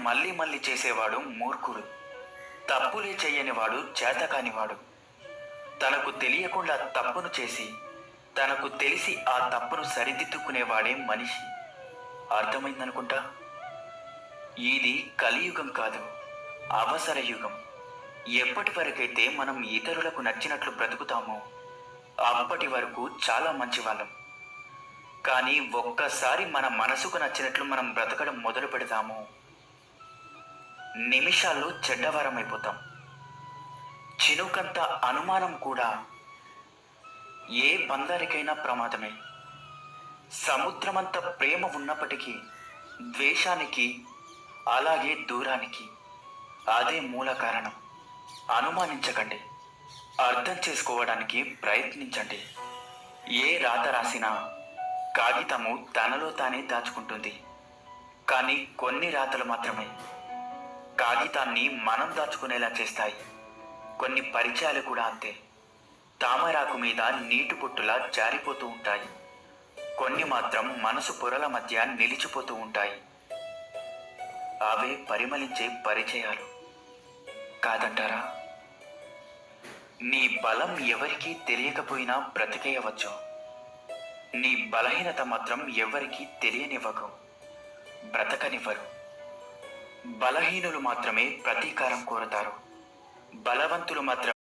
మళ్ళీ మళ్ళీ చేసేవాడు మూర్ఖుడు. తప్పులే చెయ్యనివాడు చేతకానివాడు. తనకు తెలియకుండా తప్పును చేసి తనకు తెలిసి ఆ తప్పును సరిదిద్దుకునేవాడే మనిషి. అర్థమైందనుకుంటా. ఇది కలియుగం కాదు, అవసర యుగం. ఎప్పటి వరకైతే మనం ఇతరులకు నచ్చినట్లు బ్రతుకుతామో అప్పటి వరకు చాలా మంచివాళ్ళం. కానీ ఒక్కసారి మన మనసుకు నచ్చినట్లు మనం బ్రతకడం మొదలు పెడతాము, నిమిషాల్లో చెడ్డవారమైపోతాం. చినుకంత అనుమానం కూడా ఏ బంధానికైనా ప్రమాదమే. సముద్రమంత ప్రేమ ఉన్నప్పటికీ ద్వేషానికి, అలాగే దూరానికి అదే మూల కారణం. అనుమానించకండి, అర్థం చేసుకోవడానికి ప్రయత్నించండి. ఏ రాత రాసినా కాగితము తనలో తానే దాచుకుంటుంది. కానీ కొన్ని రాతలు మాత్రమే కాగితాన్ని మనం దాచుకునేలా చేస్తాయి. కొన్ని పరిచయాలు కూడా అంతే. తామరాకు మీద నీటి బొట్టులా జారిపోతూ ఉంటాయి. కొన్ని మాత్రం మనసు పొరల మధ్య నిలిచిపోతూ ఉంటాయి. అవే పరిమళించే పరిచయాలు కాదంటారా? నీ బలం ఎవరికీ తెలియకపోయినా బ్రతికేయవచ్చు. నీ బలహీనత మాత్రం ఎవరికీ తెలియనివ్వకు, బ్రతకనివ్వరు. బలహీనులు మాత్రమే ప్రతీకారం కోరతారు, బలవంతులు మాత్రం